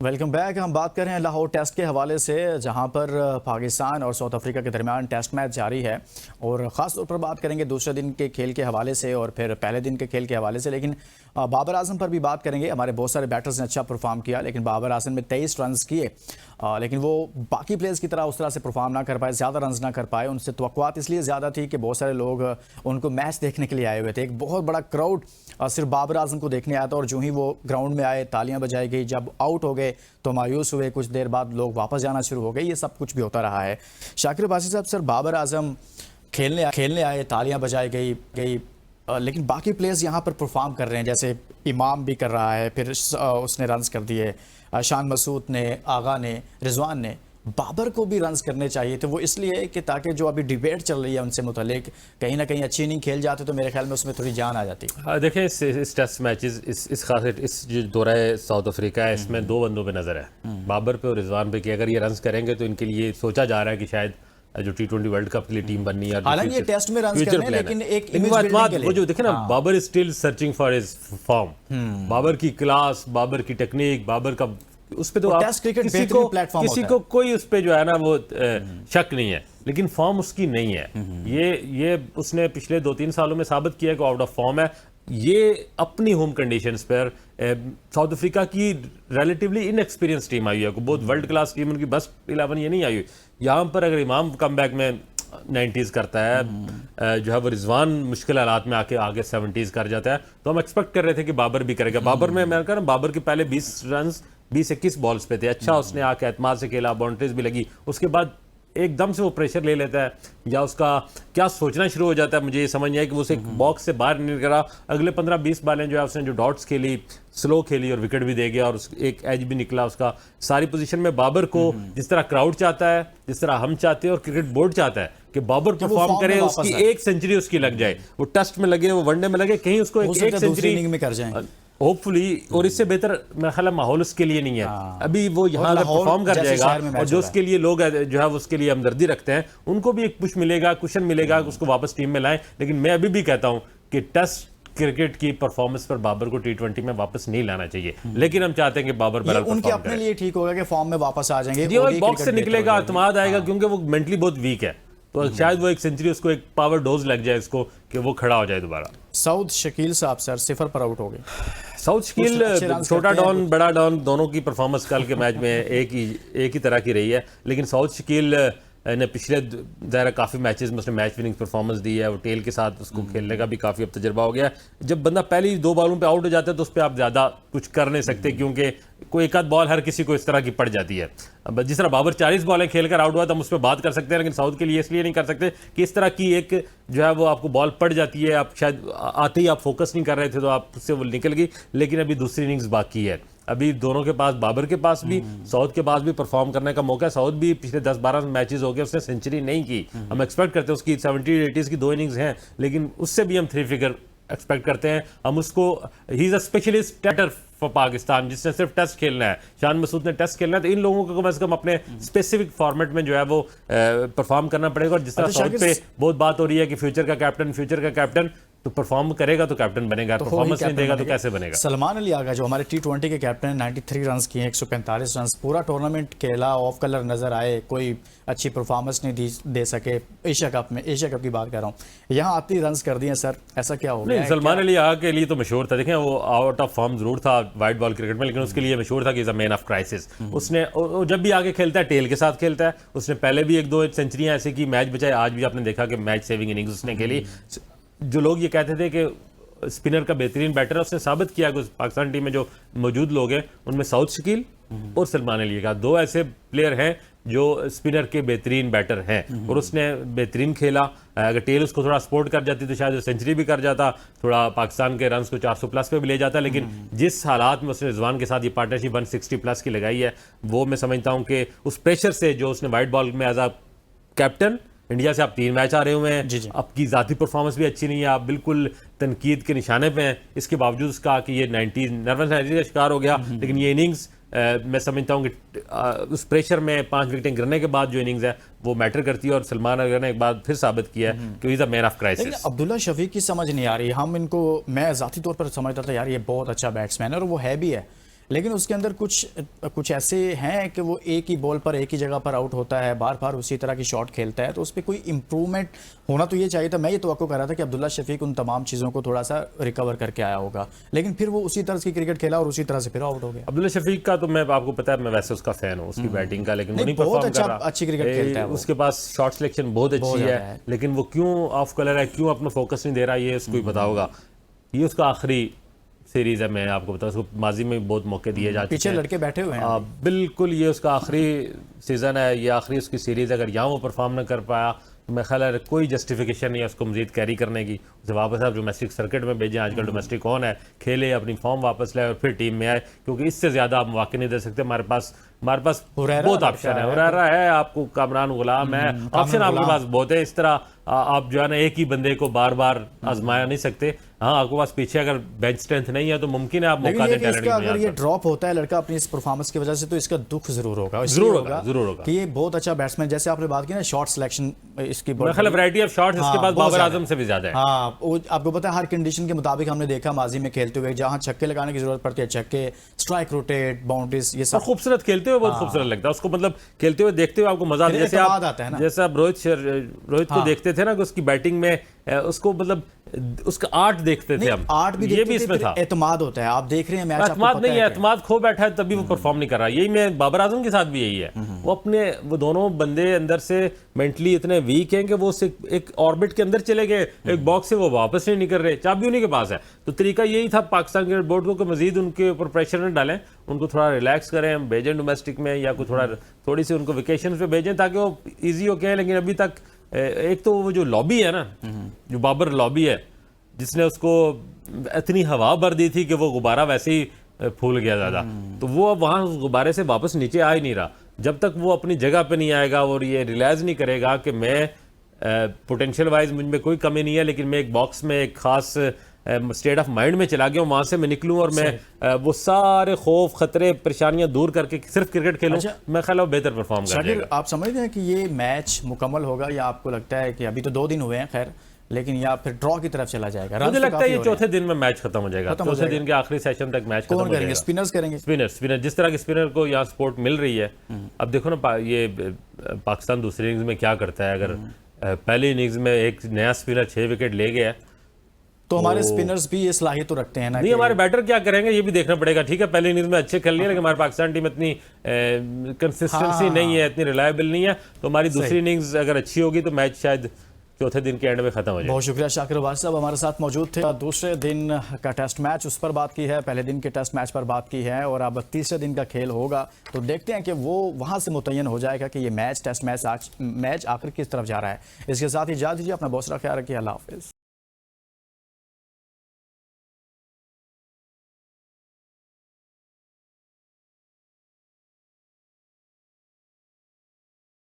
Welcome back. हम बात कर रहे हैं लाहौर टेस्ट के हवाले से, जहां पर पाकिस्तान और साउथ अफ्रीका के दरमियान टेस्ट मैच जारी है और ख़ास तौर पर बात करेंगे दूसरे दिन के खेल के हवाले से और फिर पहले दिन के खेल के हवाले से। लेकिन बाबर आजम पर भी बात करेंगे। हमारे बहुत सारे बैटर्स ने अच्छा परफॉर्म किया, लेकिन बाबर आजम ने 23 रन किए, लेकिन वो बाकी प्लेयर्स की तरह उस तरह से परफॉर्म ना कर पाए, ज़्यादा रन ना कर पाए। उनसे तवक्कुआत इसलिए ज़्यादा थी कि बहुत सारे लोग उनको मैच देखने के लिए आए हुए थे। एक बहुत बड़ा क्राउड सिर्फ बाबर आजम को देखने आया था और जो ही वो ग्राउंड में आए तालियां बजाई गई। जब आउट हो गए तो मायूस हुए, कुछ देर बाद लोग वापस जाना शुरू हो गए। ये सब कुछ भी होता रहा है। शाकिर अब्बासी साहब, सर बाबर आजम खेलने आए, तालियां बजाई गई, लेकिन बाकी प्लेयर्स यहाँ पर परफॉर्म कर रहे हैं। जैसे इमाम भी कर रहा है, फिर उसने रन्स कर दिए, शान मसूद ने, आगा ने, रिजवान ने। बाबर को भी रन्स करने चाहिए थे। वो इसलिए कि ताकि जो अभी डिबेट चल रही है उनसे मुतालिक, कहीं ना कहीं अच्छी इनिंग खेल जाते तो मेरे ख्याल में उसमें थोड़ी जान आ जाती। हाँ, देखें इस टेस्ट मैचेस इस खास इस जो दौरा है साउथ अफ्रीका है, इसमें दो बंदों पे नज़र है, बाबर पे और रिजवान पे, कि अगर ये रन्स करेंगे तो इनके लिए सोचा जा रहा है कि शायद जो T20 वर्ल्ड कप के लिए टीम बननी है। हालांकि ये टेस्ट में रन्स कर रहे हैं, लेकिन एक इमेज बिल्डिंग के लिए वो जो देखे ना, Babar is still searching for his form. Babar की क्लास, बाबर की टेक्निक, बाबर का उस पे तो आप किसी को कोई उस पे जो है ना वो शक नहीं है, लेकिन फॉर्म उसकी नहीं है। ये उसने पिछले 2-3 सालों में साबित किया कि आउट ऑफ फॉर्म है। ये अपनी होम कंडीशंस पर साउथ अफ्रीका की रिलेटिवली इनएक्सपीरियंस टीम आई है, बहुत वर्ल्ड क्लास टीम उनकी बस 11 ये नहीं आई हुई। यहाँ पर अगर इमाम कमबैक में 90s करता है, जो है वो रिजवान मुश्किल हालात में आगे 70s कर जाता है, तो हम एक्सपेक्ट कर रहे थे कि बाबर भी करेगा। बाबर में मैं कह रहा हूं, बाबर के पहले 20 रन 20-21 बॉल्स पे थे। अच्छा उसने आके एतमाद से खेला, बाउंड्रीज भी लगी, उसके बाद एकदम से वो प्रेशर ले लेता है या उसका क्या सोचना शुरू हो जाता है, मुझे ये समझ नहीं आया कि वो उसे बॉक्स से बाहर नहीं करा। अगले 15-20 बालें जो है उसने जो डॉट्स खेली, स्लो खेली और विकेट भी दे गया और एक एज भी निकला उसका। सारी पोजीशन में बाबर को जिस तरह क्राउड चाहता है, जिस तरह हम चाहते हैं और क्रिकेट बोर्ड चाहता है कि बाबर परफॉर्म करे, उसकी एक सेंचुरी उसकी लग जाए, वो टेस्ट में लगे, वो वनडे में लगे, कहीं उसको एक सेंचुरी में कर जाए होपफुली। और इससे बेहतर मेरा ख्याल माहौल उसके लिए नहीं है। अभी वो यहाँ अगर परफॉर्म कर जाएगा और जो उसके लिए लोग जो है उसके लिए हमदर्दी रखते हैं, उनको भी एक पुश मिलेगा, कुशन मिलेगा, उसको वापस टीम में लाएं। लेकिन मैं अभी भी कहता हूं कि टेस्ट क्रिकेट की परफॉर्मेंस पर बाबर को T20 में वापस नहीं लाना चाहिए, लेकिन हम चाहते हैं कि बाबर बराबर उनके अपने लिए ठीक होगा कि फॉर्म में वापस आ जाएंगे, बॉक्स से निकलेगा, एतमाद आएगा, क्योंकि वो मेंटली बहुत वीक है। तो शायद वो एक सेंचुरी, उसको एक पावर डोज लग जाए इसको कि वो खड़ा हो जाए दोबारा। साउथ शकील साहब सर 0 पर आउट हो गए। साउथ शकील, छोटा डॉन बड़ा डॉन दोनों की परफॉर्मेंस कल के मैच में एक ही तरह की रही है, लेकिन साउथ शकील ने पिछले ज़ाहिर काफ़ी मैचेस में उसने मैच विनिंग परफॉर्मेंस दी है और टेल के साथ उसको खेलने का भी काफ़ी अब तजर्बा हो गया। जब बंदा पहली 2 बॉलों पे आउट हो जाता है तो उस पर आप ज़्यादा कुछ कर नहीं सकते, क्योंकि कोई एक आध बॉल हर किसी को इस तरह की पड़ जाती है। अब जिस तरह बाबर 40 बॉलें खेलकर आउट हुआ तो हम उस पर बात कर सकते हैं, लेकिन साउथ के लिए इसलिए नहीं कर सकते कि इस तरह की एक जो है वो आपको बॉल पड़ जाती है, आप शायद आते ही आप फोकस नहीं कर रहे थे तो आप उससे वो निकल गई। लेकिन अभी दूसरी इनिंग्स बाकी है, अभी दोनों के पास, बाबर के पास भी, साउथ के पास भी परफॉर्म करने का मौका है। साउथ भी पिछले 10-12 मैचेस हो गए उसने सेंचुरी नहीं की। हम एक्सपेक्ट करते हैं उसकी 70-80s की 2 इनिंग्स हैं, लेकिन उससे भी हम 3 फिगर एक्सपेक्ट करते हैं। हम उसको, he is a specialist batter for Pakistan, जिसने सिर्फ टेस्ट खेलना है। शान मसूद ने टेस्ट खेलना है, तो इन लोगों को कम से कम अपने स्पेसिफिक फॉर्मेट में जो है वो परफॉर्म करना पड़ेगा। और जिस तरह साउथ पे बहुत बात हो रही है कि फ्यूचर का कैप्टन तो परफॉर्म करेगा तो कैप्टन बनेगा, परफॉर्मेंस नहीं देगा तो कैसे बनेगा। सलमान अली आगा जो हमारे T20 के कैप्टन, 93 रन किए, 145 रन, पूरा टूर्नामेंट खेला, ऑफ कलर नजर आए, कोई अच्छी परफॉर्मेंस नहीं दे सके। एशिया कप की बात कर रहा हूँ, यहाँ आती रन कर दिए सर, ऐसा क्या हो गया? नहीं, सलमान अली आगा के लिए तो मशहूर था, देखें वो आउट ऑफ फॉर्म जरूर था वाइट बॉल क्रिकेट में, लेकिन उसके लिए मशहूर था कि is a man of crisis. उसने जब भी आगे खेलता है टेल के साथ खेलता है। उसने पहले भी 1-2 सेंचुरियां ऐसे की, मैच बचाए। आज भी आपने देखा कि मैच सेविंग इनिंग्स उसने खेली। जो लोग ये कहते थे कि स्पिनर का बेहतरीन बैटर है, उसने साबित किया कि पाकिस्तान टीम में जो मौजूद लोग हैं उनमें साउथ शकील और सलमान अली का 2 ऐसे प्लेयर हैं जो स्पिनर के बेहतरीन बैटर हैं, और उसने बेहतरीन खेला। अगर टेल उसको थोड़ा सपोर्ट कर जाती तो शायद सेंचुरी भी कर जाता, थोड़ा पाकिस्तान के रन्स को 400 प्लस पे भी ले जाता। लेकिन जिस हालात में उसने रिजवान के साथ ये पार्टनरशिप 160 प्लस की लगाई है, वो मैं समझता हूँ कि उस प्रेशर से जो उसने वाइट बॉल में एज अ कैप्टन, इंडिया से आप 3 मैच आ रहे हुए हैं, आपकी जाती परफॉर्मेंस भी अच्छी नहीं है, आप बिल्कुल तनकीद के निशाने पे हैं। इसके बावजूद उसका कि ये 90 नर्वस का शिकार हो गया, लेकिन ये इनिंग्स मैं समझता हूँ कि उस प्रेशर में 5 विकेटें गिरने के बाद जो इनिंग्स है वो मैटर करती है। और सलमान अगर ने एक बार फिर साबित किया है कि is a man of crisis. Abdullah Shafique की समझ नहीं आ रही, हम इनको, मैं ज़ाती तौर पर समझता था यार ये बहुत अच्छा बैट्समैन है और वो है भी है, लेकिन उसके अंदर कुछ ऐसे हैं कि वो एक ही बॉल पर एक ही जगह पर आउट होता है, बार बार उसी तरह की शॉट खेलता है, तो उस पर कोई इंप्रूवमेंट होना तो ये चाहिए था। मैं ये तवक्को कर रहा था कि अब्दुल्ला शफीक उन तमाम चीज़ों को थोड़ा सा रिकवर करके आया होगा, लेकिन फिर वो उसी तरह की क्रिकेट खेला और उसी तरह से फिर आउट हो गया। अब्दुल्ला शफीक का तो मैं आपको पता है, मैं वैसे उसका फैन हूँ उसकी बैटिंग का, लेकिन वो नहीं परफॉर्म कर रहा। अच्छी क्रिकेट खेलता है, उसके पास शॉट सिलेक्शन बहुत अच्छी है, लेकिन वो क्यों ऑफ कलर है, क्यों अपना फोकस नहीं दे रहा, ये उसको ही पता होगा। ये उसका आखिरी सीरीज है, मैं आपको बताऊं, उसको माजी में बहुत मौके दिए जा चुके हैं, पीछे लड़के बैठे हुए हैं। बिल्कुल ये उसका आखिरी सीजन है, ये आखिरी उसकी सीरीज। अगर यहाँ वो परफॉर्म न कर पाया तो मैं ख्याल है कोई जस्टिफिकेशन नहीं है उसको मजीद कैरी करने की। उसे वापस आप डोमेस्टिक सर्किट में भेजें, आजकल डोमेस्टिक कौन है, खेले, अपनी फॉर्म वापस लाए और फिर टीम में आए, क्योंकि इससे ज़्यादा आप मौके नहीं दे सकते। हमारे पास बहुत ऑप्शन है, हुरैरा है, आपको कामरान गुलाम है, ऑप्शन आपके पास बहुत है। इस तरह आप जो है ना एक ही बंदे को बार बार आजमाया नहीं सकते। हाँ, आपके पास पीछे अगर बेंच स्ट्रेंथ नहीं है तो मुमकिन है आप मौका दें टैलेंट। अगर ये ड्रॉप होता है लड़का अपनी इस परफॉर्मेंस की वजह से, तो इसका दुख जरूर होगा कि ये बहुत अच्छा बैट्समैन, जैसे आपने बात की ना शॉट सिलेक्शन, इसकी वैरायटी ऑफ शॉट्स इसके पास बाबर आजम से भी ज्यादा है। हाँ, आपको पता है हर कंडीशन के मुताबिक हमने देखा माजी में खेलते हुए, जहां छक्के लगाने की जरूरत पड़ती है छक्के, स्ट्राइक रोटेट, बाउंड्रीज, ये सब खूबसूरत खेलते हुए बहुत खूबसूरत लगता है उसको, मतलब खेलते हुए देखते हुए आपको मजा आता है। जैसे आप रोहित को देखते थे ना कि उसकी बैटिंग में उसको मतलब उसका आर्ट देखते थे हम, आर्ट भी, ये भी इसमें था। एतमाद होता है, आप देख रहे हैं मैच, एतमाद नहीं है, एतमाद खो बैठा है तभी वो परफॉर्म नहीं कर रहा। यही मैं बाबर आजम के साथ भी यही है, वो दोनों बंदे अंदर से मेंटली इतने वीक हैं कि वो एक ऑर्बिट के अंदर चले गए, एक बॉक्स से वो वापस नहीं निकल रहे, चाबी उन्हीं के पास है। तो तरीका यही था पाकिस्तान क्रिकेट बोर्ड को कि मजीद उनके ऊपर प्रेशर न डालें, उनको थोड़ा रिलैक्स करें, भेजें डोमेस्टिक में, या कोई थोड़ी सी उनको वेकेशन पे भेजें ताकि वो ईजी हो के। लेकिन अभी तक एक तो वो जो लॉबी है ना, जो बाबर लॉबी है, जिसने उसको इतनी हवा भर दी थी कि वो गुब्बारा वैसे ही फूल गया ज़्यादा, तो वो अब वहाँ उस गुब्बारे से वापस नीचे आ ही नहीं रहा। जब तक वो अपनी जगह पे नहीं आएगा और ये रियलाइज़ नहीं करेगा कि मैं पोटेंशियल वाइज मुझ में कोई कमी नहीं है, लेकिन मैं एक बॉक्स में एक खास स्टेट ऑफ माइंड में चला गया हूँ, वहाँ से मैं निकलूँ और मैं वो सारे खौफ, खतरे, परेशानियां दूर करके सिर्फ क्रिकेट खेलूँ, मैं ख्याल है बेहतर परफॉर्म कर जाएगा। आप समझते हैं कि ये मैच मुकम्मल होगा, या आपको लगता है कि अभी तो 2 दिन हुए हैं खैर, लेकिन या फिर ड्रॉ की तरफ चला जाएगा? मुझे लगता है ये चौथे दिन में मैच खत्म हो जाएगा, चौथे दिन के आखिरी सेशन तक मैच खत्म हो जाएगा। स्पिनर्स करेंगे, स्पिनर जिस तरह के स्पिनर को यहाँ सपोर्ट मिल रही है। अब देखो ना ये पाकिस्तान दूसरी इनिंग्स में क्या करता है। अगर पहली इनिंग्स में एक नया स्पिनर 6 विकेट ले गया तो हमारे स्पिनर्स भी ये सलाहियत तो रखते हैं ना, नहीं हमारे बैटर क्या करेंगे ये भी देखना पड़ेगा। ठीक है, पहले इनिंग्स में अच्छे खेल लिए, लेकिन हमारी पाकिस्तान टीम इतनी कंसिस्टेंसी नहीं है, इतनी रिलायबल नहीं है, तो हमारी दूसरी इनिंग्स अगर अच्छी होगी तो मैच शायद चौथे दिन के एंड में खत्म हो जाए। बहुत शुक्रिया शाकिर अब्बास साहब, हमारे साथ मौजूद थे। दूसरे दिन का टेस्ट मैच उस पर बात की है, पहले दिन के टेस्ट मैच पर बात की है, और अब तीसरे दिन का खेल होगा, तो देखते हैं कि वो वहां से मुतय्यन हो जाएगा कि ये टेस्ट मैच आखिर किस तरफ जा रहा है। इसके साथ ही इजाज़त दीजिए, अपना बहुत सारा ख्याल रखिए, अल्लाह हाफिज़।